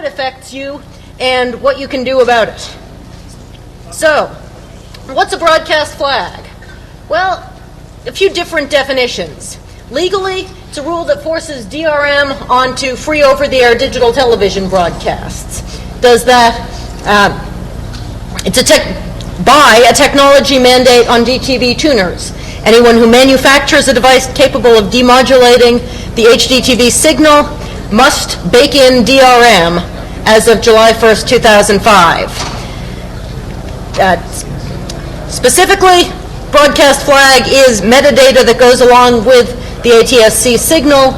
it affects you and what you can do about it. So, what's a broadcast flag? Well, a few different definitions. Legally, it's a rule that forces DRM onto free over-the-air digital television broadcasts. Does that, by a technology mandate on DTV tuners. Anyone who manufactures a device capable of demodulating the HDTV signal must bake in DRM as of July 1st, 2005. Specifically, broadcast flag is metadata that goes along with the ATSC signal,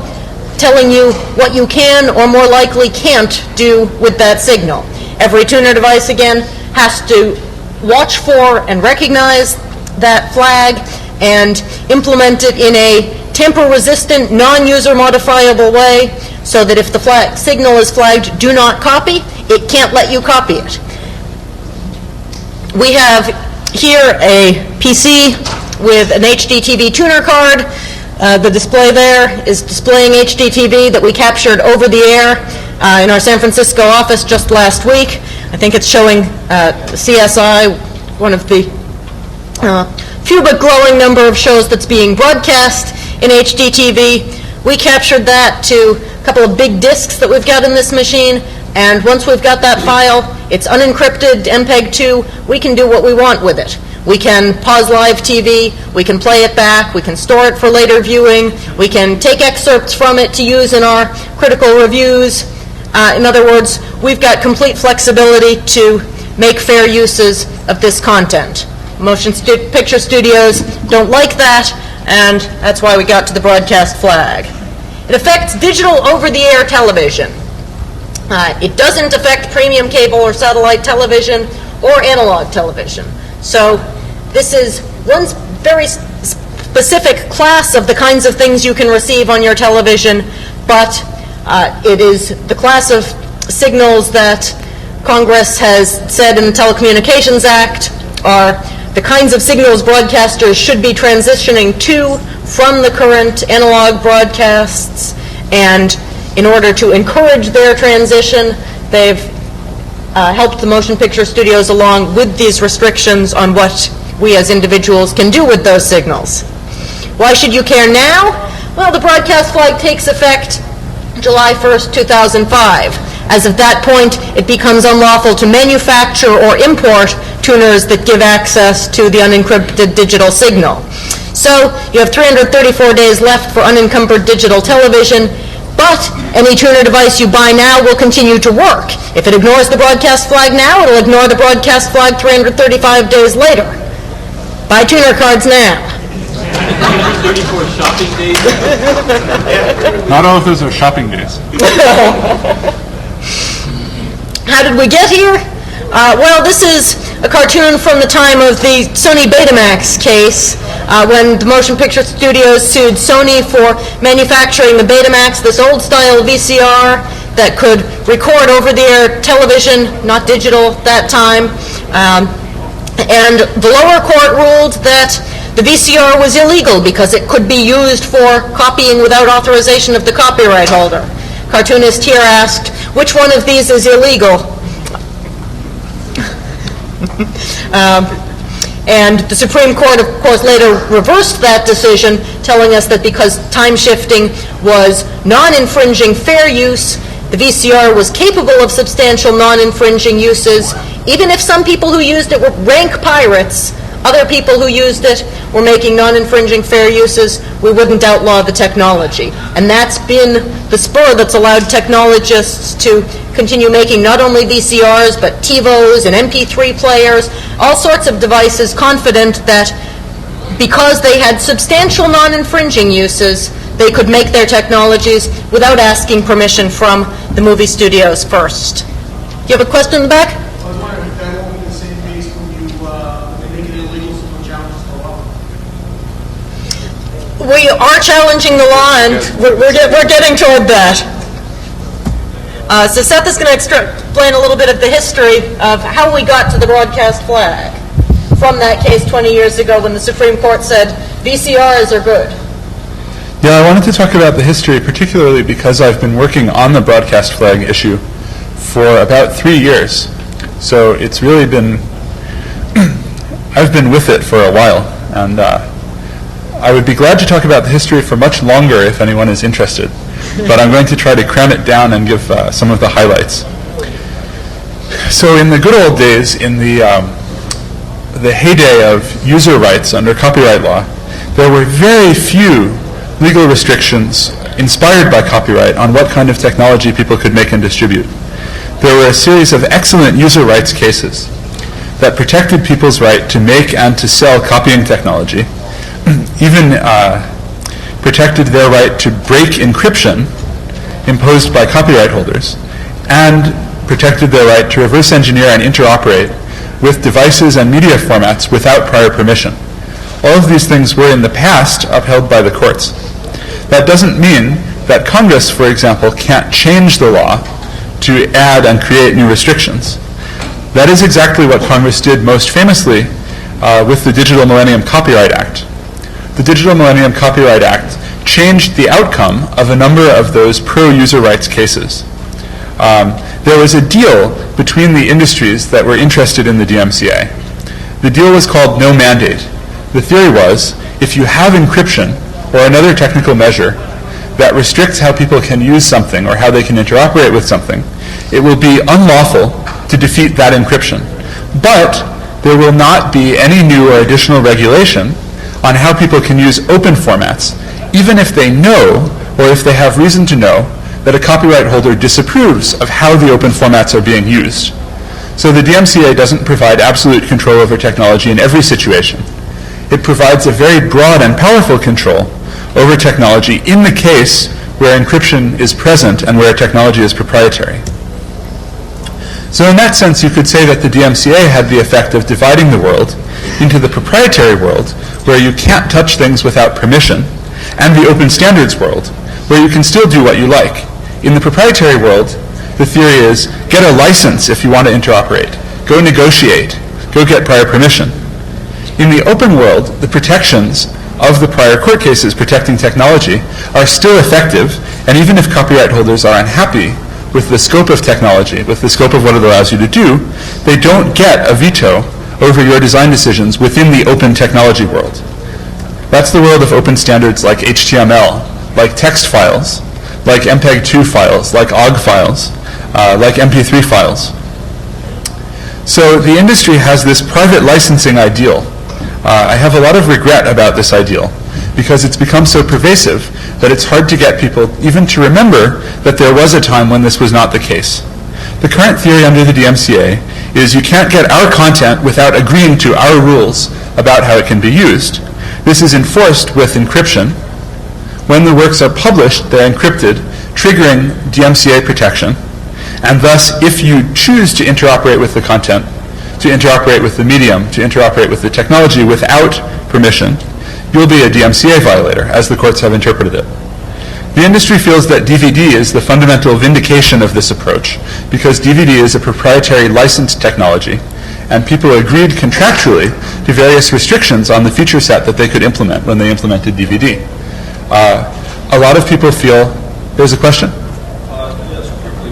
telling you what you can or more likely can't do with that signal. Every tuner device, again, has to watch for and recognize that flag and implement it in a tamper-resistant, non-user modifiable way so that if the signal is flagged do not copy, it can't let you copy it. We have here a PC with an HDTV tuner card. The display there is displaying HDTV that we captured over the air in our San Francisco office just last week. I think it's showing CSI, one of the few but growing number of shows that's being broadcast in HDTV. We captured that to a couple of big disks that we've got in this machine, and once we've got that file, it's unencrypted, MPEG-2, we can do what we want with it. We can pause live TV, we can play it back, we can store it for later viewing, we can take excerpts from it to use in our critical reviews. In other words, we've got complete flexibility to make fair uses of this content. Motion picture studios don't like that, and that's why we got to the broadcast flag. It affects digital over-the-air television. It doesn't affect premium cable or satellite television or analog television. So this is one very specific class of the kinds of things you can receive on your television, but it is the class of signals that Congress has said in the Telecommunications Act are the kinds of signals broadcasters should be transitioning to from the current analog broadcasts, and in order to encourage their transition, they've helped the motion picture studios along with these restrictions on what we as individuals can do with those signals. Why should you care now? Well, the broadcast flag takes effect July 1st, 2005. As of that point, it becomes unlawful to manufacture or import tuners that give access to the unencrypted digital signal. So you have 334 days left for unencumbered digital television, but any tuner device you buy now will continue to work. If it ignores the broadcast flag now, it'll ignore the broadcast flag 335 days later. Buy tuner cards now. 34 shopping days? Not all of those are shopping days. How did we get here? Well, this is a cartoon from the time of the Sony Betamax case, when the motion picture studios sued Sony for manufacturing the Betamax, this old-style VCR that could record over-the-air television, not digital at that time. And the lower court ruled that the VCR was illegal because it could be used for copying without authorization of the copyright holder. Cartoonist here asked, which one of these is illegal? And the Supreme Court, of course, later reversed that decision, telling us that because time shifting was non-infringing fair use, the VCR was capable of substantial non-infringing uses. Even if some people who used it were rank pirates, other people who used it were making non-infringing fair uses, we wouldn't outlaw the technology. And that's been the spur that's allowed technologists to continue making not only VCRs, but TiVos and MP3 players, all sorts of devices, confident that because they had substantial non-infringing uses, they could make their technologies without asking permission from the movie studios first. Do you have a question in the back? I was wondering if that won't be the same case when they make it illegal, someone challenges the law. We are challenging the law, and we're getting toward that. So Seth is going to explain a little bit of the history of how we got to the broadcast flag from that case 20 years ago when the Supreme Court said VCRs are good. Yeah, I wanted to talk about the history, particularly because I've been working on the broadcast flag issue for about 3 years. So it's really been, I've been with it for a while, and I would be glad to talk about the history for much longer if anyone is interested, but I'm going to try to cram it down and give some of the highlights. So in the good old days, in the heyday of user rights under copyright law, there were very few legal restrictions inspired by copyright on what kind of technology people could make and distribute. There were a series of excellent user rights cases that protected people's right to make and to sell copying technology, even protected their right to break encryption imposed by copyright holders, and protected their right to reverse engineer and interoperate with devices and media formats without prior permission. All of these things were in the past upheld by the courts. That doesn't mean that Congress, for example, can't change the law to add and create new restrictions. That is exactly what Congress did most famously with the Digital Millennium Copyright Act. The Digital Millennium Copyright Act changed the outcome of a number of those pro-user rights cases. There was a deal between the industries that were interested in the DMCA. The deal was called no mandate. The theory was, if you have encryption or another technical measure that restricts how people can use something or how they can interoperate with something, it will be unlawful to defeat that encryption. But there will not be any new or additional regulation on how people can use open formats, even if they know or if they have reason to know that a copyright holder disapproves of how the open formats are being used. So the DMCA doesn't provide absolute control over technology in every situation. It provides a very broad and powerful control over technology in the case where encryption is present and where technology is proprietary. So in that sense, you could say that the DMCA had the effect of dividing the world into the proprietary world, where you can't touch things without permission, and the open standards world, where you can still do what you like. In the proprietary world, the theory is, get a license if you want to interoperate. Go negotiate. Go get prior permission. In the open world, the protections of the prior court cases protecting technology are still effective, and even if copyright holders are unhappy with the scope of technology, with the scope of what it allows you to do, they don't get a veto over your design decisions within the open technology world. That's the world of open standards like HTML, like text files, like MPEG-2 files, like OGG files, like MP3 files. So the industry has this private licensing ideal. I have a lot of regret about this ideal because it's become so pervasive that it's hard to get people even to remember that there was a time when this was not the case. The current theory under the DMCA is you can't get our content without agreeing to our rules about how it can be used. This is enforced with encryption. When the works are published, they're encrypted, triggering DMCA protection. And thus, if you choose to interoperate with the content, to interoperate with the medium, to interoperate with the technology without permission, you'll be a DMCA violator, as the courts have interpreted it. The industry feels that DVD is the fundamental vindication of this approach, because DVD is a proprietary licensed technology, and people agreed contractually to various restrictions on the feature set that they could implement when they implemented DVD. A lot of people feel, there's a question? Yes, quickly,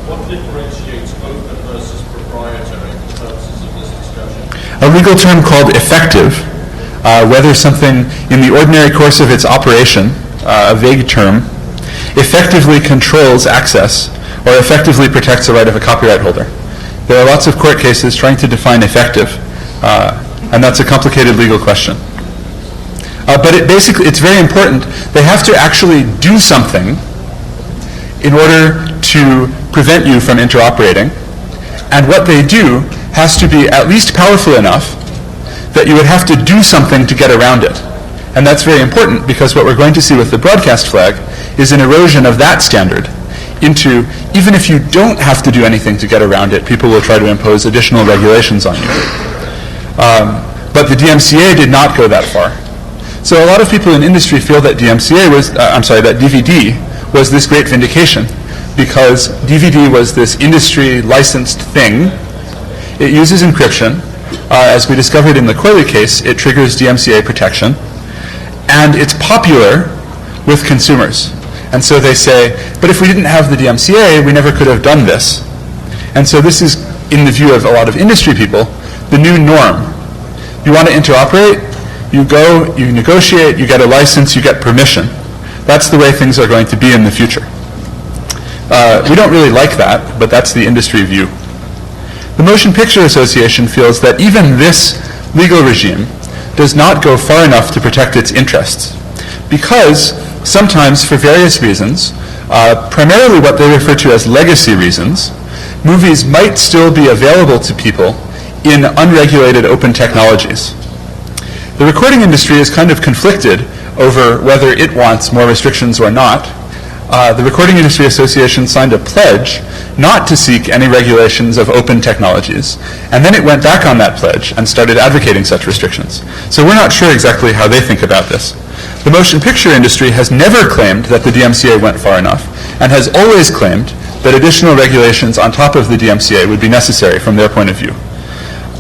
what differentiates open versus proprietary for purposes of this discussion? A legal term called effective, whether something in the ordinary course of its operation, a vague term, effectively controls access or effectively protects the right of a copyright holder. There are lots of court cases trying to define effective, and that's a complicated legal question. But it's very important. They have to actually do something in order to prevent you from interoperating. And what they do has to be at least powerful enough that you would have to do something to get around it. And that's very important because what we're going to see with the broadcast flag is an erosion of that standard into, even if you don't have to do anything to get around it, people will try to impose additional regulations on you. But the DMCA did not go that far. So a lot of people in industry feel that that DVD was this great vindication because DVD was this industry licensed thing. It uses encryption. As we discovered in the Corley case, it triggers DMCA protection. And it's popular with consumers. And so they say, but if we didn't have the DMCA, we never could have done this. And so this is, in the view of a lot of industry people, the new norm. You want to interoperate, you go, you negotiate, you get a license, you get permission. That's the way things are going to be in the future. We don't really like that, but that's the industry view. The Motion Picture Association feels that even this legal regime does not go far enough to protect its interests, because sometimes, for various reasons, primarily what they refer to as legacy reasons, movies might still be available to people in unregulated open technologies. The recording industry is kind of conflicted over whether it wants more restrictions or not. The Recording Industry Association signed a pledge not to seek any regulations of open technologies, and then it went back on that pledge and started advocating such restrictions. So we're not sure exactly how they think about this. The motion picture industry has never claimed that the DMCA went far enough, and has always claimed that additional regulations on top of the DMCA would be necessary from their point of view.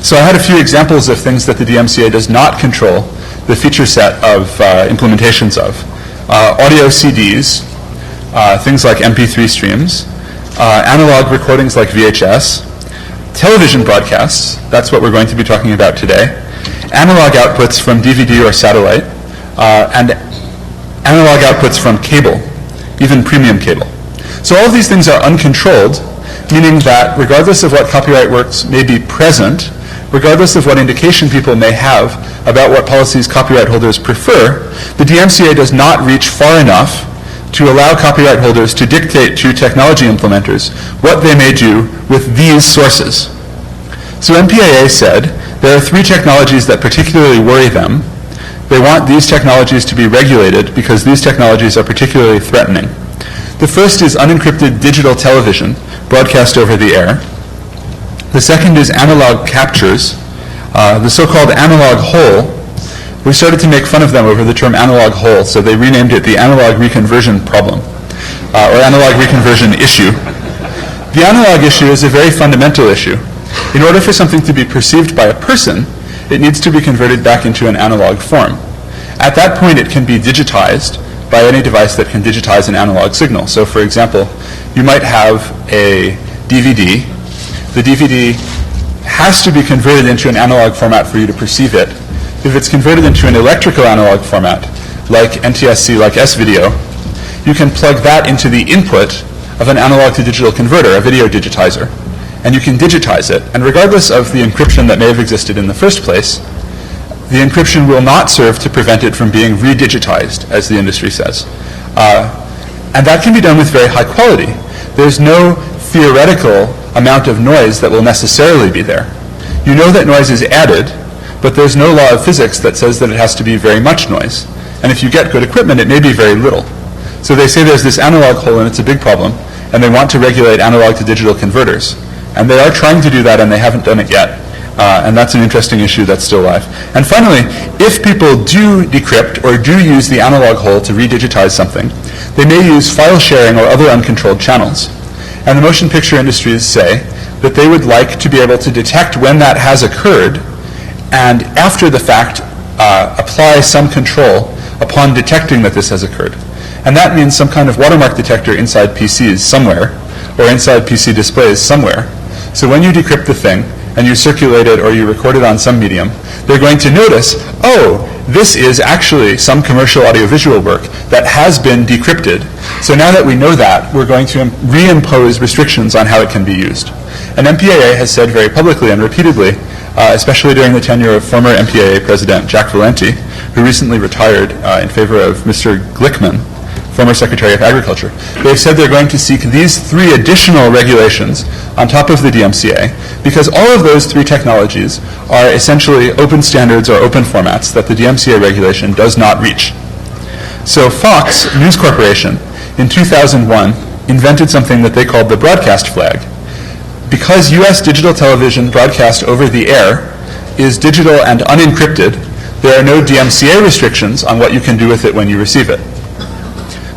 So I had a few examples of things that the DMCA does not control the feature set of implementations of. Audio CDs, things like MP3 streams, analog recordings like VHS, television broadcasts, that's what we're going to be talking about today, analog outputs from DVD or satellite, and analog outputs from cable, even premium cable. So all of these things are uncontrolled, meaning that regardless of what copyright works may be present, regardless of what indication people may have about what policies copyright holders prefer, the DMCA does not reach far enough to allow copyright holders to dictate to technology implementers what they may do with these sources. So MPAA said there are 3 technologies that particularly worry them. They want these technologies to be regulated because these technologies are particularly threatening. The first is unencrypted digital television broadcast over the air. The second is analog captures, the so-called analog hole. We started to make fun of them over the term analog hole, so they renamed it the analog reconversion problem, or analog reconversion issue. The analog issue is a very fundamental issue. In order for something to be perceived by a person, it needs to be converted back into an analog form. At that point, it can be digitized by any device that can digitize an analog signal. So for example, you might have a DVD. The DVD has to be converted into an analog format for you to perceive it. If it's converted into an electrical analog format, like NTSC, like S-video, you can plug that into the input of an analog to digital converter, a video digitizer, and you can digitize it. And regardless of the encryption that may have existed in the first place, the encryption will not serve to prevent it from being redigitized, as the industry says. And that can be done with very high quality. There's no theoretical amount of noise that will necessarily be there. You know that noise is added, but there's no law of physics that says that it has to be very much noise. And if you get good equipment, it may be very little. So they say there's this analog hole and it's a big problem, and they want to regulate analog to digital converters. And they are trying to do that, and they haven't done it yet. And that's an interesting issue that's still alive. And finally, if people do decrypt or do use the analog hole to redigitize something, they may use file sharing or other uncontrolled channels. And the motion picture industries say that they would like to be able to detect when that has occurred, and after the fact, apply some control upon detecting that this has occurred. And that means some kind of watermark detector inside PCs somewhere, or inside PC displays somewhere. So when you decrypt the thing, and you circulate it or you record it on some medium, they're going to notice, oh, this is actually some commercial audiovisual work that has been decrypted. So now that we know that, we're going to reimpose restrictions on how it can be used. And MPAA has said very publicly and repeatedly, especially during the tenure of former MPAA President Jack Valenti, who recently retired in favor of Mr. Glickman, former Secretary of Agriculture. They've said they're going to seek these 3 additional regulations on top of the DMCA, because all of those 3 technologies are essentially open standards or open formats that the DMCA regulation does not reach. So Fox News Corporation in 2001 invented something that they called the broadcast flag. Because U.S. digital television broadcast over the air is digital and unencrypted, there are no DMCA restrictions on what you can do with it when you receive it.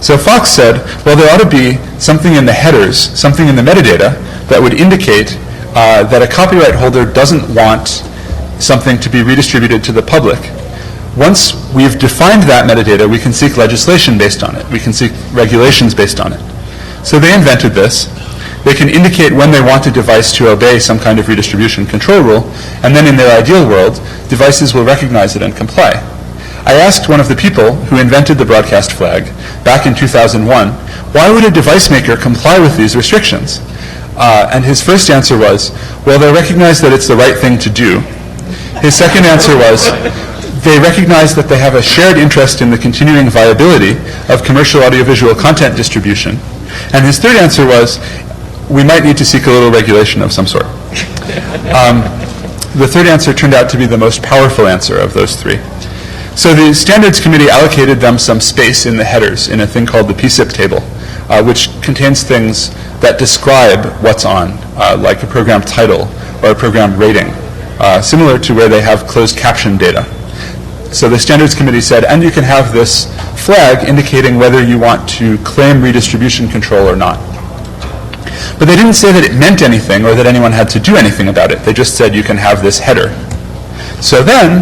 So Fox said, well, there ought to be something in the headers, something in the metadata that would indicate that a copyright holder doesn't want something to be redistributed to the public. Once we've defined that metadata, we can seek legislation based on it. We can seek regulations based on it. So they invented this. They can indicate when they want a device to obey some kind of redistribution control rule, and then in their ideal world, devices will recognize it and comply. I asked one of the people who invented the broadcast flag back in 2001, why would a device maker comply with these restrictions? And his first answer was, well, they recognize that it's the right thing to do. His second answer was, they recognize that they have a shared interest in the continuing viability of commercial audiovisual content distribution. And his third answer was, we might need to seek a little regulation of some sort. The third answer turned out to be the most powerful answer of those three. So the Standards Committee allocated them some space in the headers in a thing called the PSIP table, which contains things that describe what's on, like a program title or a program rating, similar to where they have closed caption data. So the Standards Committee said, and you can have this flag indicating whether you want to claim redistribution control or not. But they didn't say that it meant anything or that anyone had to do anything about it. They just said you can have this header. So then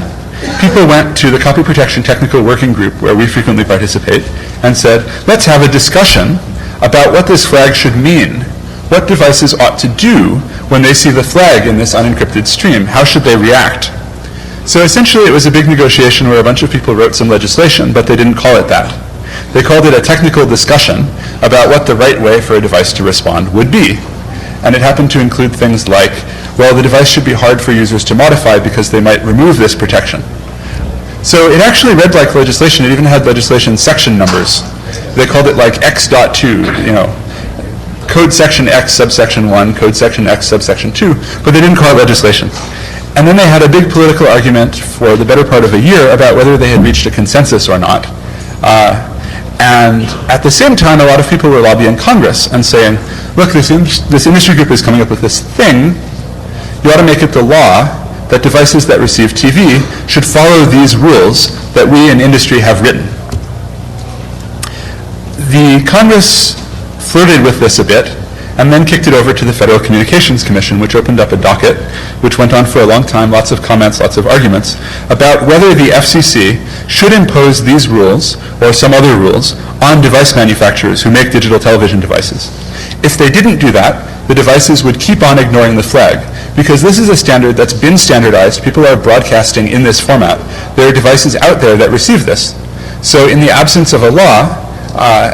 people went to the Copy Protection Technical Working Group, where we frequently participate, and said, let's have a discussion about what this flag should mean. What devices ought to do when they see the flag in this unencrypted stream? How should they react? So essentially it was a big negotiation where a bunch of people wrote some legislation, but they didn't call it that. They called it a technical discussion about what the right way for a device to respond would be. And it happened to include things like, well, the device should be hard for users to modify because they might remove this protection. So it actually read like legislation. It even had legislation section numbers. They called it like X.2, code section X subsection 1, code section X subsection 2, but they didn't call it legislation. And then they had a big political argument for the better part of a year about whether they had reached a consensus or not. And at the same time, a lot of people were lobbying Congress and saying, look, this industry group is coming up with this thing. You ought to make it the law that devices that receive TV should follow these rules that we in industry have written. The Congress flirted with this a bit and then kicked it over to the Federal Communications Commission, which opened up a docket, which went on for a long time, lots of comments, lots of arguments, about whether the FCC should impose these rules or some other rules on device manufacturers who make digital television devices. If they didn't do that, the devices would keep on ignoring the flag, because this is a standard that's been standardized. People are broadcasting in this format. There are devices out there that receive this. So in the absence of a law,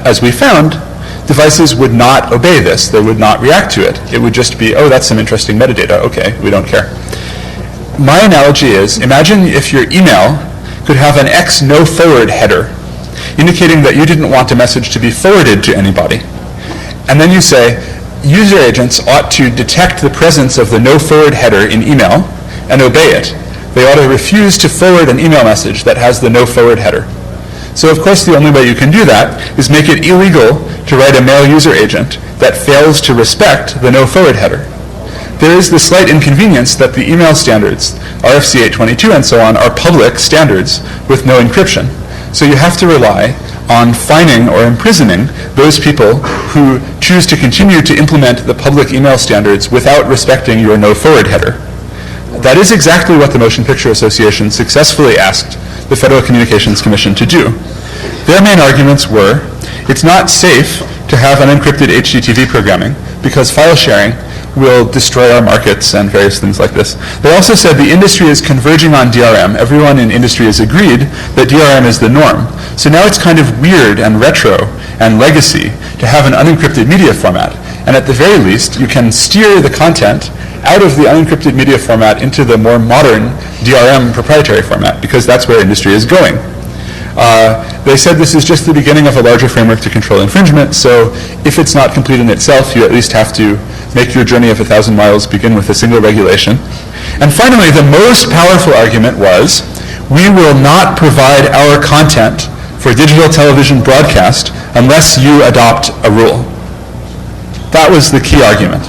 as we found, devices would not obey this. They would not react to it. It would just be, oh, that's some interesting metadata. Okay, we don't care. My analogy is, imagine if your email could have an X no forward header, indicating that you didn't want a message to be forwarded to anybody. And then you say, user agents ought to detect the presence of the no forward header in email and obey it. They ought to refuse to forward an email message that has the no forward header. So of course the only way you can do that is make it illegal to write a mail user agent that fails to respect the no forward header. There is the slight inconvenience that the email standards, RFC 822 and so on, are public standards with no encryption. So you have to rely on fining or imprisoning those people who choose to continue to implement the public email standards without respecting your no forward header. That is exactly what the Motion Picture Association successfully asked the Federal Communications Commission to do. Their main arguments were, it's not safe to have unencrypted HDTV programming because file sharing will destroy our markets and various things like this. They also said the industry is converging on DRM. Everyone in industry has agreed that DRM is the norm. So now it's kind of weird and retro and legacy to have an unencrypted media format. And at the very least, you can steer the content out of the unencrypted media format into the more modern DRM proprietary format, because that's where industry is going. They said this is just the beginning of a larger framework to control infringement, so if it's not complete in itself, you at least have to make your journey of 1,000 miles begin with a single regulation. And finally, the most powerful argument was, we will not provide our content for digital television broadcast unless you adopt a rule. That was the key argument.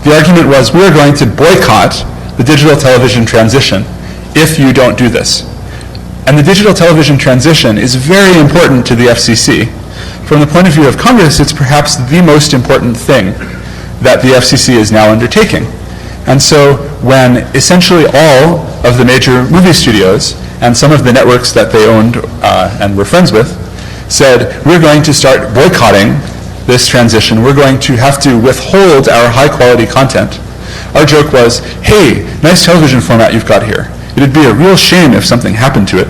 The argument was, we're going to boycott the digital television transition if you don't do this. And the digital television transition is very important to the FCC. From the point of view of Congress, it's perhaps the most important thing that the FCC is now undertaking. And so when essentially all of the major movie studios and some of the networks that they owned and were friends with said, we're going to start boycotting this transition, we're going to have to withhold our high-quality content. Our joke was, hey, nice television format you've got here. It'd be a real shame if something happened to it.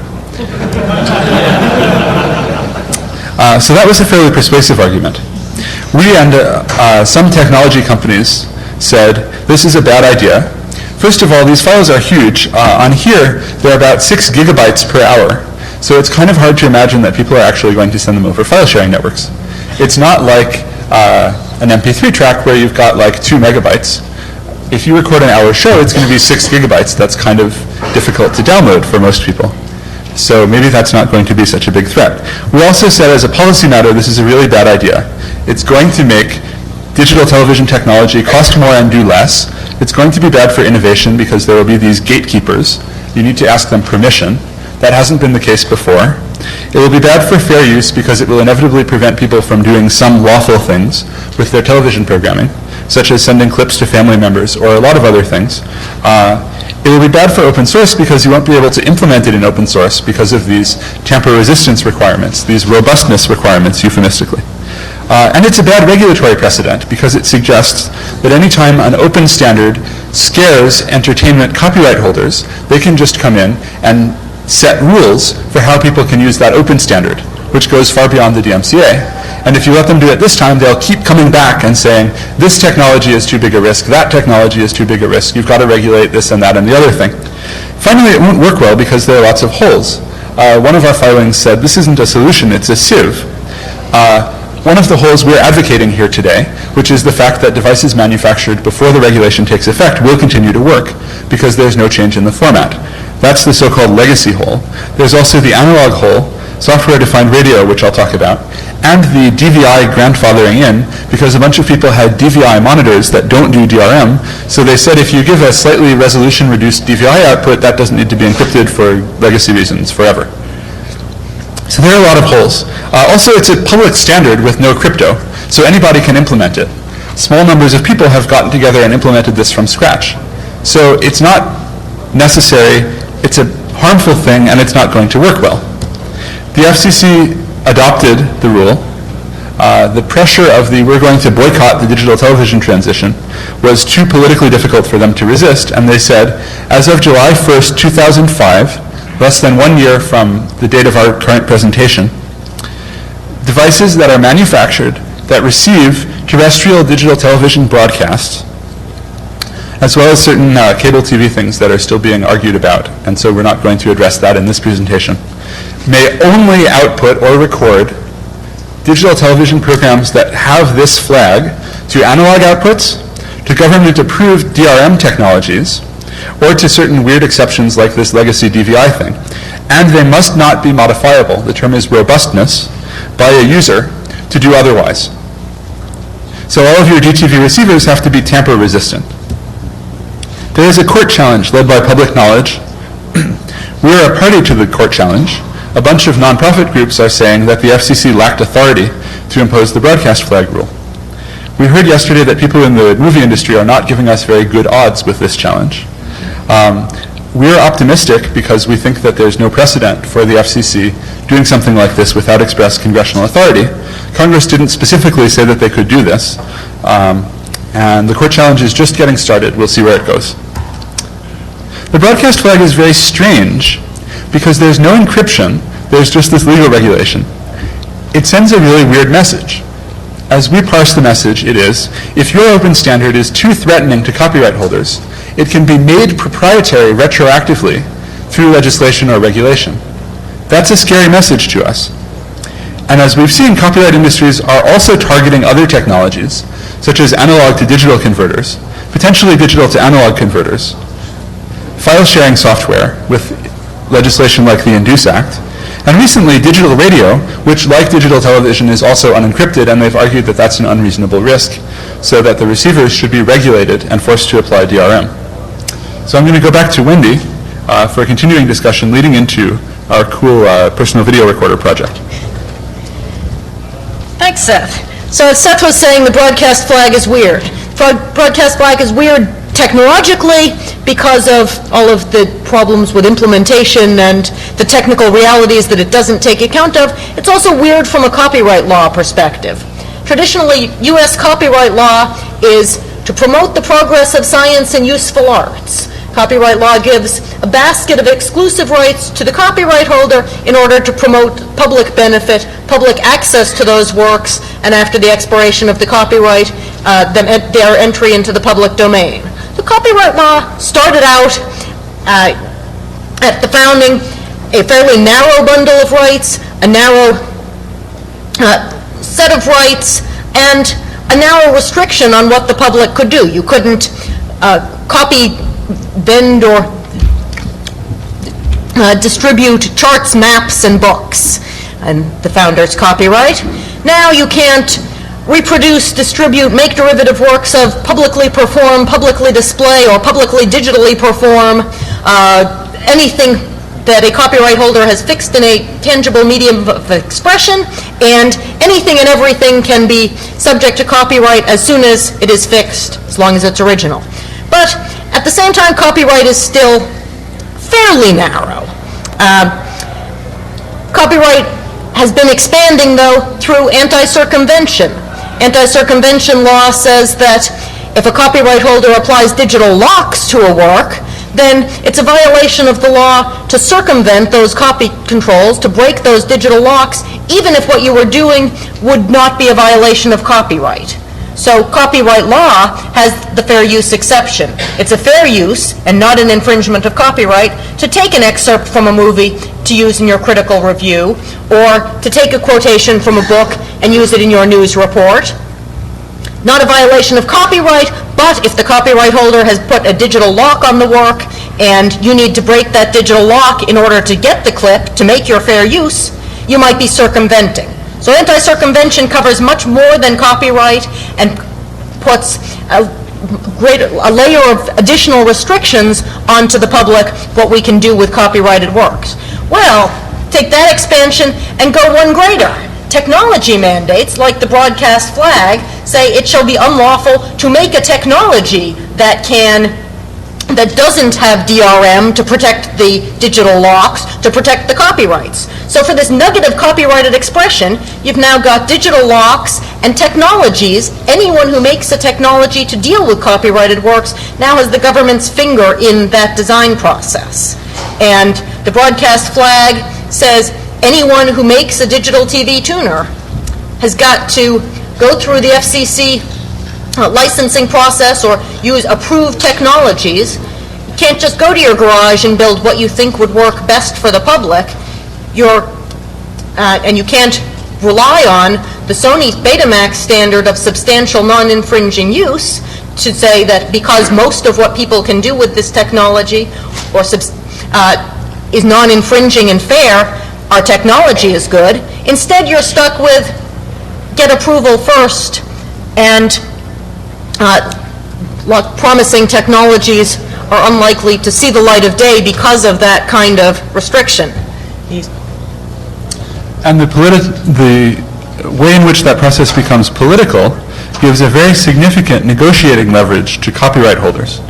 So that was a fairly persuasive argument. We and some technology companies said, this is a bad idea. First of all, these files are huge. On here, they're about 6 gigabytes per hour. So it's kind of hard to imagine that people are actually going to send them over file sharing networks. It's not like an MP3 track where you've got like 2 megabytes. If you record an hour show, it's going to be 6 gigabytes. That's kind of difficult to download for most people. So maybe that's not going to be such a big threat. We also said as a policy matter, this is a really bad idea. It's going to make digital television technology cost more and do less. It's going to be bad for innovation because there will be these gatekeepers. You need to ask them permission. That hasn't been the case before. It will be bad for fair use because it will inevitably prevent people from doing some lawful things with their television programming, such as sending clips to family members or a lot of other things. It will be bad for open source because you won't be able to implement it in open source because of these tamper resistance requirements, these robustness requirements, euphemistically. And it's a bad regulatory precedent because it suggests that any time an open standard scares entertainment copyright holders, they can just come in and set rules for how people can use that open standard, which goes far beyond the DMCA. And if you let them do it this time, they'll keep coming back and saying, this technology is too big a risk, that technology is too big a risk, you've got to regulate this and that and the other thing. Finally, it won't work well because there are lots of holes. One of our filings said, this isn't a solution, it's a sieve. One of the holes we're advocating here today, which is the fact that devices manufactured before the regulation takes effect will continue to work because there's no change in the format. That's the so-called legacy hole. There's also the analog hole, software-defined radio, which I'll talk about, and the DVI grandfathering in, because a bunch of people had DVI monitors that don't do DRM, so they said if you give a slightly resolution-reduced DVI output, that doesn't need to be encrypted for legacy reasons forever. So there are a lot of holes. Also, it's a public standard with no crypto, so anybody can implement it. Small numbers of people have gotten together and implemented this from scratch. So it's not necessary, it's a harmful thing, and it's not going to work well. The FCC adopted the rule. The pressure of the we're going to boycott the digital television transition was too politically difficult for them to resist, and they said, as of July 1st, 2005, less than 1 year from the date of our current presentation, devices that are manufactured that receive terrestrial digital television broadcasts, as well as certain cable TV things that are still being argued about, and so we're not going to address that in this presentation, may only output or record digital television programs that have this flag to analog outputs, to government-approved DRM technologies, or to certain weird exceptions like this legacy DVI thing. And they must not be modifiable, the term is robustness, by a user to do otherwise. So all of your DTV receivers have to be tamper-resistant. There is a court challenge led by Public Knowledge. We are a party to the court challenge. A bunch of nonprofit groups are saying that the FCC lacked authority to impose the broadcast flag rule. We heard yesterday that people in the movie industry are not giving us very good odds with this challenge. We're optimistic because we think that there's no precedent for the FCC doing something like this without express congressional authority. Congress didn't specifically say that they could do this, and the court challenge is just getting started. We'll see where it goes. The broadcast flag is very strange because there's no encryption, there's just this legal regulation. It sends a really weird message. As we parse the message, it is, if your open standard is too threatening to copyright holders, it can be made proprietary retroactively through legislation or regulation. That's a scary message to us. And as we've seen, copyright industries are also targeting other technologies, such as analog to digital converters, potentially digital to analog converters, file sharing software with legislation like the Induce Act, and recently digital radio, which like digital television is also unencrypted, and they've argued that that's an unreasonable risk, so that the receivers should be regulated and forced to apply DRM. So I'm going to go back to Wendy for a continuing discussion leading into our cool personal video recorder project. Thanks, Seth. So as Seth was saying, the broadcast flag is weird. Broadcast flag is weird technologically because of all of the problems with implementation and the technical realities that it doesn't take account of. It's also weird from a copyright law perspective. Traditionally, U.S. copyright law is to promote the progress of science and useful arts. Copyright law gives a basket of exclusive rights to the copyright holder in order to promote public benefit, public access to those works, and after the expiration of the copyright, their entry into the public domain. The copyright law started out at the founding a fairly narrow bundle of rights, a narrow set of rights, and a narrow restriction on what the public could do. You couldn't copy, vend, or distribute charts, maps, and books, and the founder's copyright. Now you can't reproduce, distribute, make derivative works of, publicly perform, publicly display, or publicly digitally perform anything that a copyright holder has fixed in a tangible medium of expression, and anything and everything can be subject to copyright as soon as it is fixed, as long as it's original. But at the same time, copyright is still fairly narrow. Copyright has been expanding, though, through anti-circumvention. Anti-circumvention law says that if a copyright holder applies digital locks to a work, then it's a violation of the law to circumvent those copy controls, to break those digital locks, even if what you were doing would not be a violation of copyright. So copyright law has the fair use exception. It's a fair use, and not an infringement of copyright, to take an excerpt from a movie to use in your critical review, or to take a quotation from a book and use it in your news report. Not a violation of copyright, but if the copyright holder has put a digital lock on the work and you need to break that digital lock in order to get the clip to make your fair use, you might be circumventing. So anti-circumvention covers much more than copyright and puts a layer of additional restrictions onto the public what we can do with copyrighted works. Well, take that expansion and go one greater. Technology mandates, like the broadcast flag, say it shall be unlawful to make a technology that doesn't have DRM to protect the digital locks, to protect the copyrights. So for this nugget of copyrighted expression, you've now got digital locks and technologies. Anyone who makes a technology to deal with copyrighted works now has the government's finger in that design process. And the broadcast flag says anyone who makes a digital TV tuner has got to go through the FCC licensing process or use approved technologies. You can't just go to your garage and build what you think would work best for the public. And you can't rely on the Sony Betamax standard of substantial non-infringing use to say that because most of what people can do with this technology is non-infringing and fair, our technology is good. Instead, you're stuck with get approval first, and promising technologies are unlikely to see the light of day because of that kind of restriction. And the way in which that process becomes political gives a very significant negotiating leverage to copyright holders.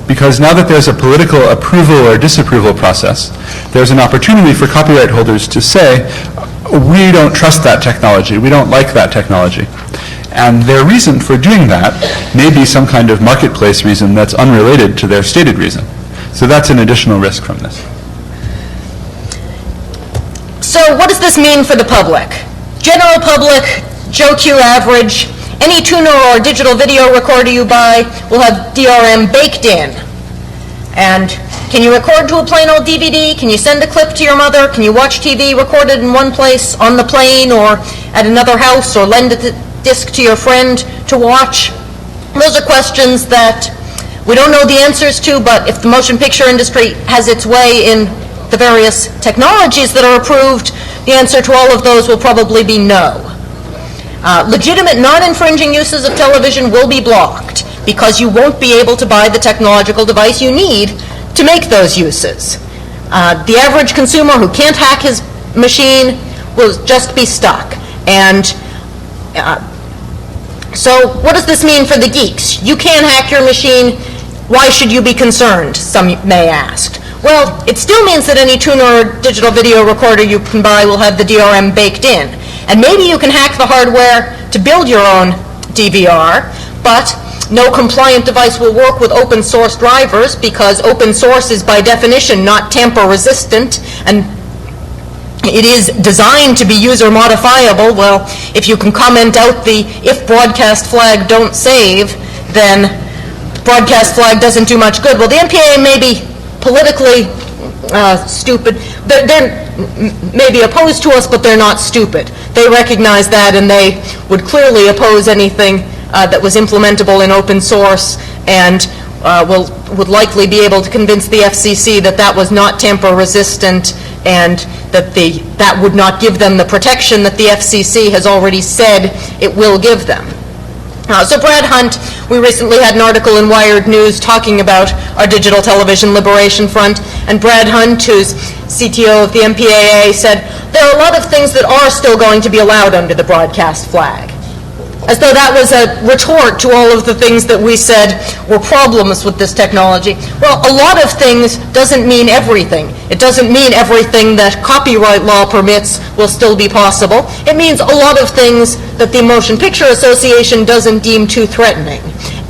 Because now that there's a political approval or disapproval process, there's an opportunity for copyright holders to say, we don't trust that technology, we don't like that technology. And their reason for doing that may be some kind of marketplace reason that's unrelated to their stated reason. So that's an additional risk from this. So what does this mean for the public? General public, Joe Q average, any tuner or digital video recorder you buy will have DRM baked in. And can you record to a plain old DVD? Can you send a clip to your mother? Can you watch TV recorded in one place on the plane or at another house, or lend a disc to your friend to watch? Those are questions that we don't know the answers to, but if the motion picture industry has its way in the various technologies that are approved, the answer to all of those will probably be no. Legitimate non-infringing uses of television will be blocked because you won't be able to buy the technological device you need to make those uses. The average consumer who can't hack his machine will just be stuck. And so what does this mean for the geeks? You can't hack your machine. Why should you be concerned, some may ask. Well, it still means that any tuner or digital video recorder you can buy will have the DRM baked in. And maybe you can hack the hardware to build your own DVR, but no compliant device will work with open source drivers because open source is by definition not tamper resistant, and it is designed to be user modifiable. Well, if you can comment out the if broadcast flag don't save, then broadcast flag doesn't do much good. Well, the MPAA may be politically stupid. They're maybe opposed to us, but they're not stupid. They recognize that, and they would clearly oppose anything that was implementable in open source, and would likely be able to convince the FCC that that was not tamper resistant, and that that would not give them the protection that the FCC has already said it will give them. So Brad Hunt, we recently had an article in Wired News talking about our Digital Television Liberation Front, and Brad Hunt, who's CTO of the MPAA, said there are a lot of things that are still going to be allowed under the broadcast flag. As though that was a retort to all of the things that we said were problems with this technology. Well, a lot of things doesn't mean everything. It doesn't mean everything that copyright law permits will still be possible. It means a lot of things that the Motion Picture Association doesn't deem too threatening.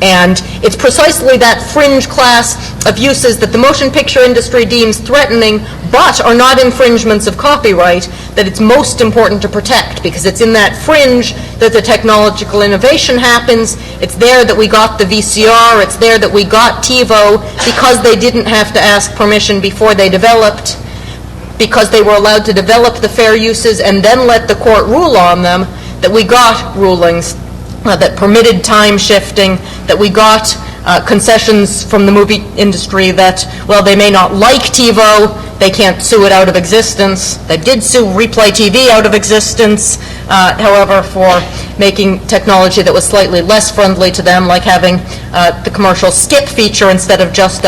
And it's precisely that fringe class of uses that the motion picture industry deems threatening but are not infringements of copyright that it's most important to protect, because it's in that fringe that the technological innovation happens. It's there that we got the VCR. It's there that we got TiVo, because they didn't have to ask permission before they developed, because they were allowed to develop the fair uses and then let the court rule on them, that we got rulings that permitted time shifting, that we got concessions from the movie industry that, well, they may not like TiVo, they can't sue it out of existence. They did sue Replay TV out of existence, however, for making technology that was slightly less friendly to them, like having the commercial skip feature instead of just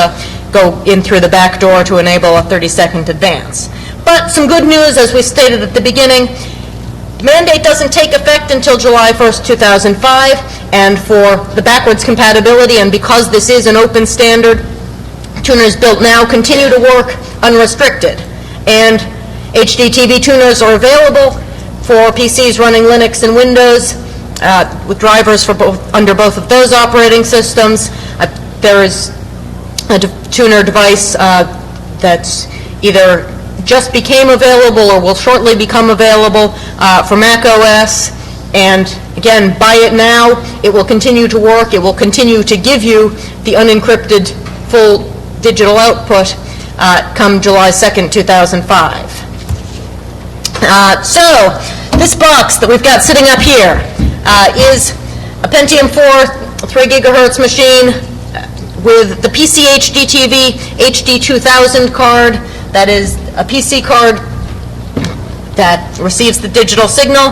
go in through the back door to enable a 30-second advance. But some good news, as we stated at the beginning, the mandate doesn't take effect until July 1st, 2005, and for the backwards compatibility, and because this is an open standard, tuners built now continue to work unrestricted. And HDTV tuners are available for PCs running Linux and Windows, with drivers for under both of those operating systems. There is a tuner device that's either just became available or will shortly become available for Mac OS. And again, buy it now. It will continue to work. It will continue to give you the unencrypted full digital output come July 2nd, 2005. So this box that we've got sitting up here is a Pentium 4 3 gigahertz machine with the PC HDTV HD2000 card. That is a PC card that receives the digital signal,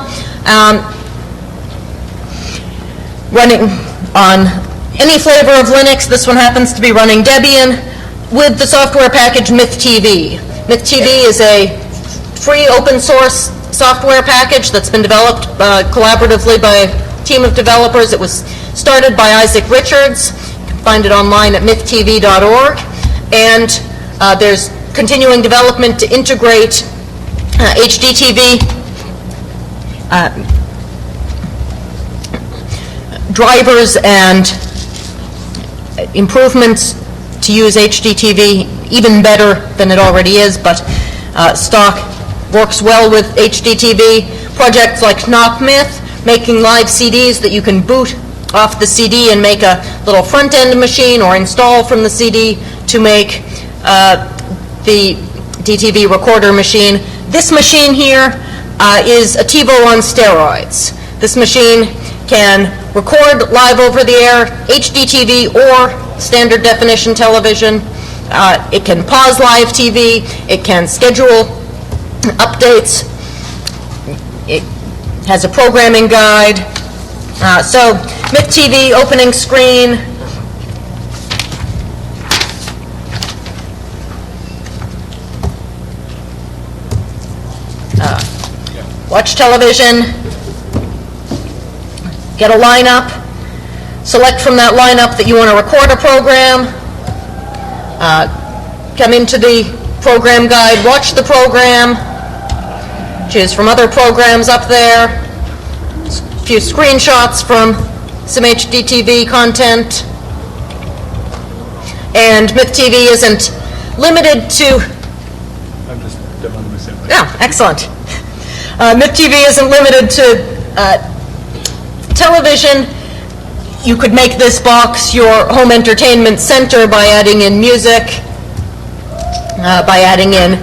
running on any flavor of Linux. This one happens to be running Debian with the software package MythTV. MythTV is a free open source software package that's been developed collaboratively by a team of developers. It was started by Isaac Richards. You can find it online at mythtv.org. And there's continuing development to integrate HDTV drivers and improvements to use HDTV even better than it already is, but stock works well with HDTV. Projects like KnopMyth, making live CDs that you can boot off the CD and make a little front-end machine or install from the CD to make the DTV recorder machine. This machine here is a TiVo on steroids. This machine can record live over the air, HDTV or standard definition television. It can pause live TV. It can schedule updates. It has a programming guide. So MythTV opening screen. Watch television, get a lineup, select from that lineup that you want to record a program, come into the program guide, watch the program, choose from other programs up there, few screenshots from some HDTV content. And Myth TV isn't limited to... I'm just demoing the same thing. Yeah, excellent. Myth TV isn't limited to television. You could make this box your home entertainment center by adding in music, by adding in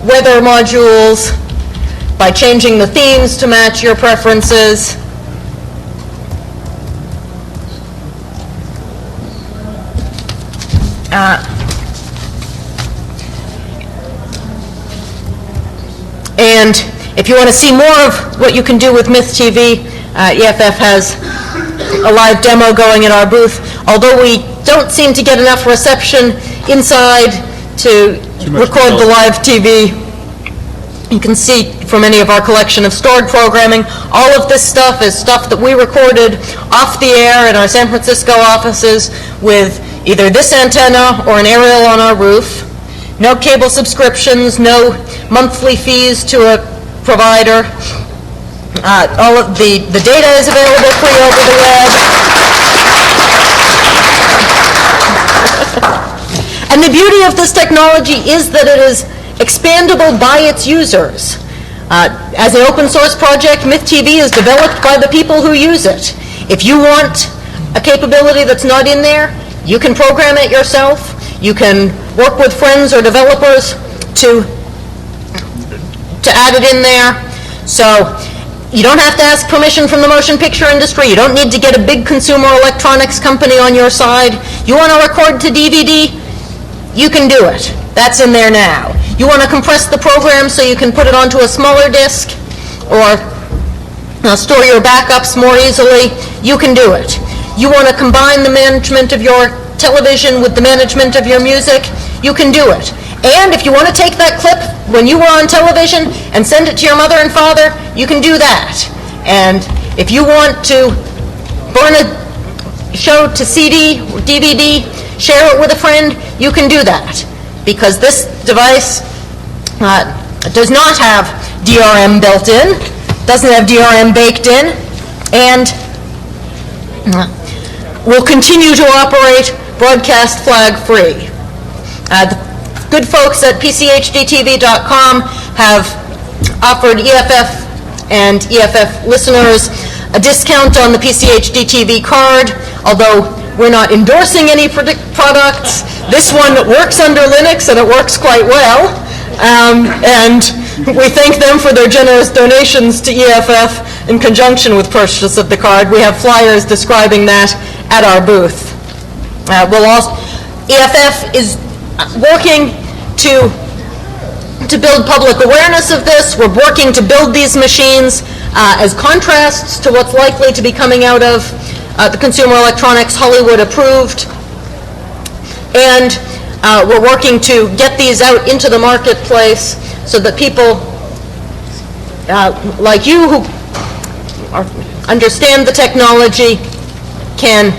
weather modules, by changing the themes to match your preferences. And if you want to see more of what you can do with Myth TV, EFF has a live demo going in our booth. Although we don't seem to get enough reception inside to record the live TV, you can see from any of our collection of stored programming, all of this stuff is stuff that we recorded off the air in our San Francisco offices with either this antenna or an aerial on our roof. No cable subscriptions, no monthly fees to a provider. All of the data is available free over the web. And the beauty of this technology is that it is expandable by its users. As an open source project, Myth TV is developed by the people who use it. If you want a capability that's not in there, you can program it yourself. You can work with friends or developers to add it in there. So you don't have to ask permission from the motion picture industry. You don't need to get a big consumer electronics company on your side. You want to record to DVD? You can do it. That's in there now. You want to compress the program so you can put it onto a smaller disk or store your backups more easily? You can do it. You want to combine the management of your television with the management of your music? You can do it. And if you want to take that clip when you were on television and send it to your mother and father, you can do that. And if you want to burn a show to CD or DVD, share it with a friend, you can do that. Because this device does not have DRM built in, doesn't have DRM baked in, and will continue to operate broadcast flag free. The good folks at PCHDTV.com have offered EFF and EFF listeners a discount on the PCHDTV card, although we're not endorsing any products. This one works under Linux and it works quite well. And we thank them for their generous donations to EFF in conjunction with purchase of the card. We have flyers describing that at our booth. EFF is working to build public awareness of this. We're working to build these machines as contrasts to what's likely to be coming out of the Consumer Electronics Hollywood approved. And we're working to get these out into the marketplace so that people like you who understand the technology can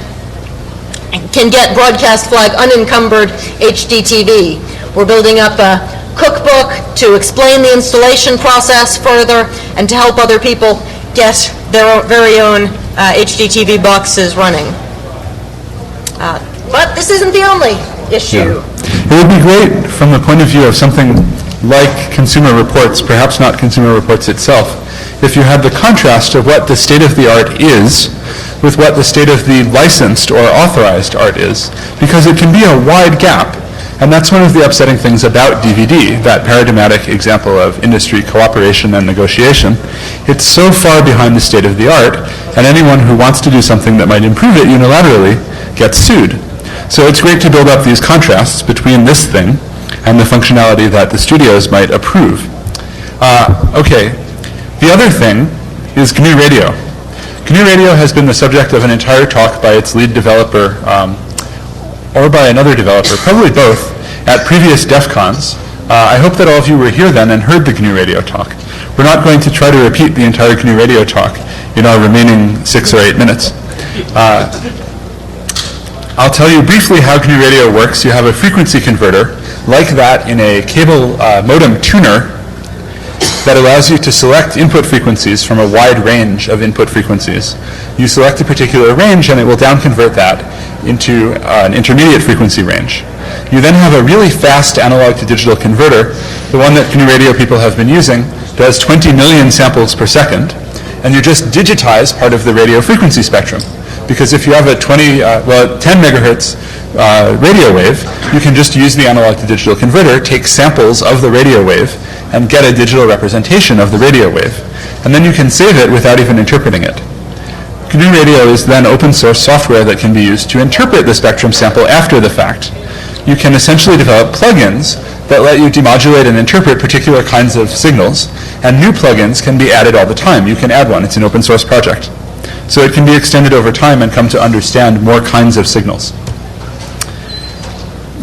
get broadcast flag unencumbered HDTV. We're building up a cookbook to explain the installation process further and to help other people get their very own HDTV boxes running. But this isn't the only issue. Yeah. It would be great from the point of view of something like Consumer Reports, perhaps not Consumer Reports itself, if you had the contrast of what the state-of-the-art is with what the state of the licensed or authorized art is, because it can be a wide gap. And that's one of the upsetting things about DVD, that paradigmatic example of industry cooperation and negotiation. It's so far behind the state of the art, and anyone who wants to do something that might improve it unilaterally gets sued. So it's great to build up these contrasts between this thing and the functionality that the studios might approve. Okay, the other thing is GNU Radio. GNU Radio has been the subject of an entire talk by its lead developer, or by another developer, probably both, at previous DEF CONs. I hope that all of you were here then and heard the GNU Radio talk. We're not going to try to repeat the entire GNU Radio talk in our remaining 6 or 8 minutes. I'll tell you briefly how GNU Radio works. You have a frequency converter, like that in a cable modem tuner, that allows you to select input frequencies from a wide range of input frequencies. You select a particular range and it will downconvert that into an intermediate frequency range. You then have a really fast analog to digital converter. The one that GNU Radio people have been using does 20 million samples per second, and you just digitize part of the radio frequency spectrum. Because if you have a 10 megahertz radio wave, you can just use the analog to digital converter, take samples of the radio wave, and get a digital representation of the radio wave. And then you can save it without even interpreting it. GNU Radio is then open source software that can be used to interpret the spectrum sample after the fact. You can essentially develop plugins that let you demodulate and interpret particular kinds of signals, and new plugins can be added all the time. You can add one. It's an open source project. So it can be extended over time and come to understand more kinds of signals.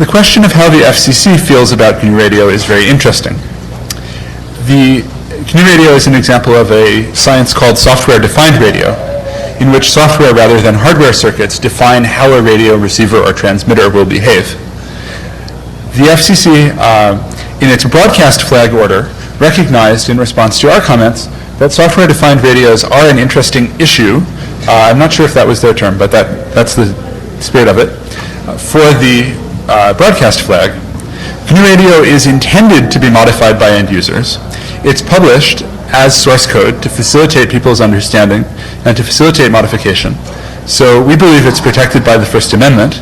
The question of how the FCC feels about GNU Radio is very interesting. The GNU Radio is an example of a science called software-defined radio, in which software rather than hardware circuits define how a radio receiver or transmitter will behave. The FCC, in its broadcast flag order, recognized in response to our comments that software-defined radios are an interesting issue. I'm not sure if that was their term, but that's the spirit of it. For the broadcast flag, GNU Radio is intended to be modified by end users. It's published as source code to facilitate people's understanding and to facilitate modification. So we believe it's protected by the First Amendment.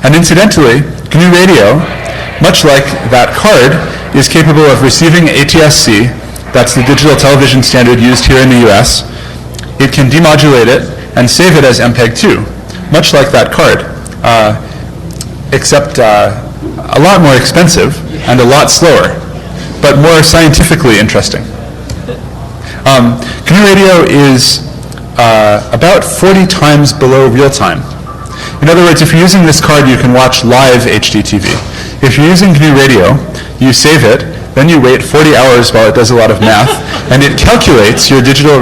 And incidentally, GNU Radio, much like that card, is capable of receiving ATSC. That's the digital television standard used here in the US. It can demodulate it and save it as MPEG-2, much like that card, except a lot more expensive and a lot slower, but more scientifically interesting. GNU Radio is about 40 times below real time. In other words, if you're using this card, you can watch live HDTV. If you're using GNU Radio, you save it, then you wait 40 hours while it does a lot of math, and it calculates your digital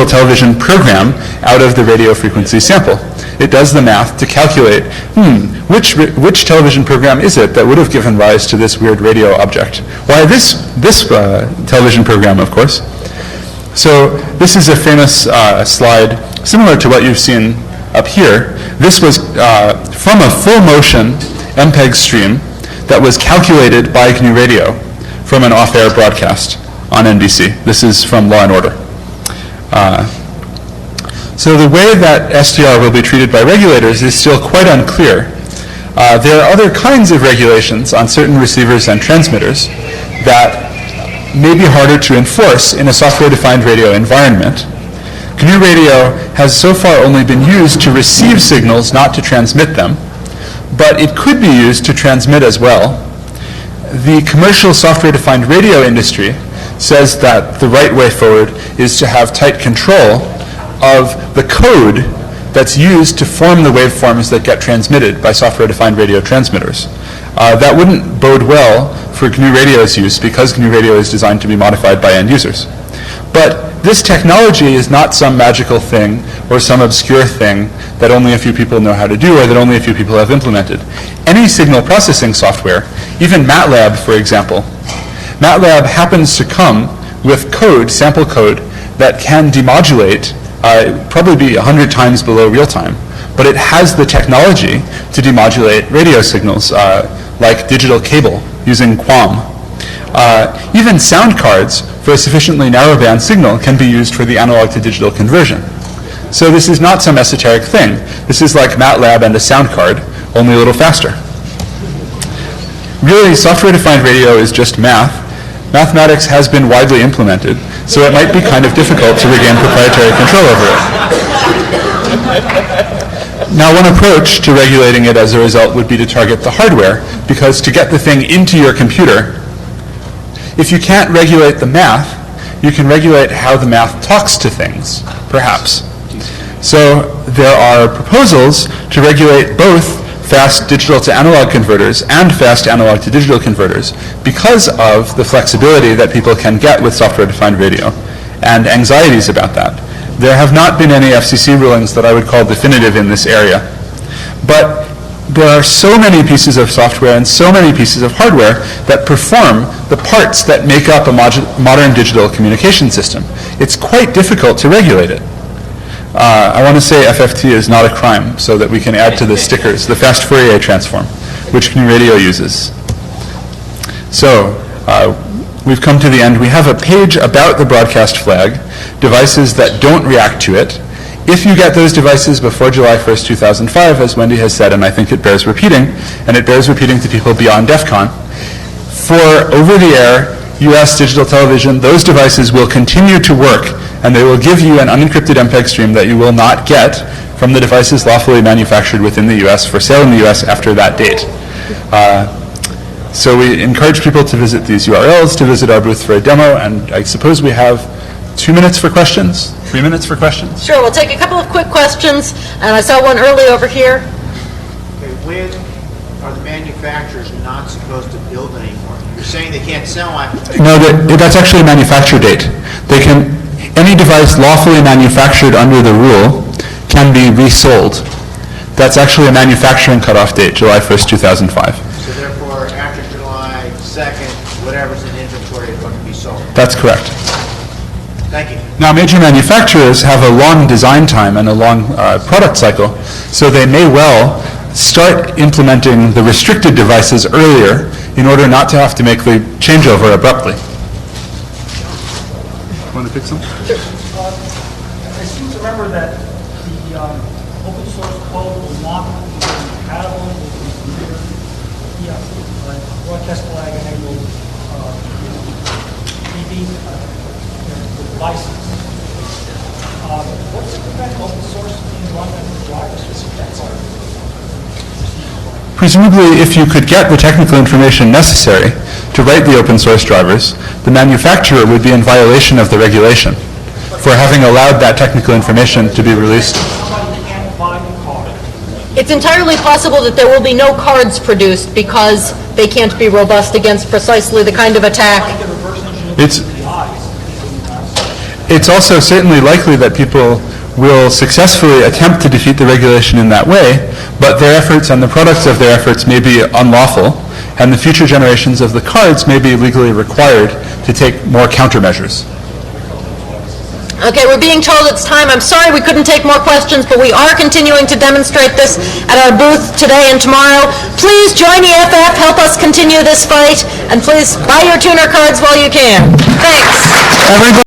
television program out of the radio frequency sample. It does the math to calculate, which television program is it that would have given rise to this weird radio object? Why, this television program, of course. So this is a famous slide similar to what you've seen up here. This was from a full motion MPEG stream that was calculated by GNU Radio from an off-air broadcast on NBC. This is from Law and Order. So the way that SDR will be treated by regulators is still quite unclear. There are other kinds of regulations on certain receivers and transmitters that may be harder to enforce in a software-defined radio environment. GNU Radio has so far only been used to receive signals, not to transmit them, but it could be used to transmit as well. The commercial software-defined radio industry says that the right way forward is to have tight control of the code that's used to form the waveforms that get transmitted by software-defined radio transmitters. That wouldn't bode well for GNU Radio's use because GNU Radio is designed to be modified by end users. But this technology is not some magical thing or some obscure thing that only a few people know how to do or that only a few people have implemented. Any signal processing software, even MATLAB, for example, MATLAB happens to come with code, sample code, that can demodulate, probably be 100 times below real time, but it has the technology to demodulate radio signals like digital cable using QAM. Even sound cards for a sufficiently narrowband signal can be used for the analog to digital conversion. So this is not some esoteric thing. This is like MATLAB and a sound card, only a little faster. Really, software-defined radio is just math. Mathematics has been widely implemented, so it might be kind of difficult to regain proprietary control over it. Now, one approach to regulating it as a result would be to target the hardware, because to get the thing into your computer, if you can't regulate the math, you can regulate how the math talks to things, perhaps. So there are proposals to regulate both fast digital to analog converters and fast analog to digital converters because of the flexibility that people can get with software-defined radio and anxieties about that. There have not been any FCC rulings that I would call definitive in this area. But there are so many pieces of software and so many pieces of hardware that perform the parts that make up a modern digital communication system. It's quite difficult to regulate it. I want to say FFT is not a crime, so that we can add to the stickers the fast Fourier transform, which radio uses. So we've come to the end. We have a page about the broadcast flag, devices that don't react to it. If you get those devices before July 1st, 2005, as Wendy has said, and I think it bears repeating, and it bears repeating to people beyond DEF CON, for over-the-air U.S. digital television, those devices will continue to work, and they will give you an unencrypted MPEG stream that you will not get from the devices lawfully manufactured within the U.S. for sale in the U.S. after that date. So we encourage people to visit these URLs, to visit our booth for a demo, and I suppose we have 2 minutes for questions? 3 minutes for questions? Sure, we'll take a couple of quick questions, and I saw one early over here. Okay, when are the manufacturers not supposed to build anymore? You're saying they can't sell on. No, that's actually a manufacture date. Any device lawfully manufactured under the rule can be resold. That's actually a manufacturing cutoff date, July 1st, 2005. So therefore, after July 2nd, whatever's in inventory is going to be sold. That's correct. Thank you. Now, major manufacturers have a long design time and a long product cycle, so they may well start implementing the restricted devices earlier in order not to have to make the changeover abruptly. Want to pick some? I seem to remember that the open source code will not be compatible with the broadcast flag enabled TV devices. What's to prevent open source being run as a driver specific? Presumably, if you could get the technical information necessary to write the open source drivers, the manufacturer would be in violation of the regulation for having allowed that technical information to be released. Somebody can't buy the card. It's entirely possible that there will be no cards produced because they can't be robust against precisely the kind of attack. Like the reverse engineering It's the eyes. It's also certainly likely that people will successfully attempt to defeat the regulation in that way, but their efforts and the products of their efforts may be unlawful, and the future generations of the cards may be legally required to take more countermeasures. Okay, we're being told it's time. I'm sorry we couldn't take more questions, but we are continuing to demonstrate this at our booth today and tomorrow. Please join EFF, help us continue this fight, and please buy your tuner cards while you can. Thanks. Everybody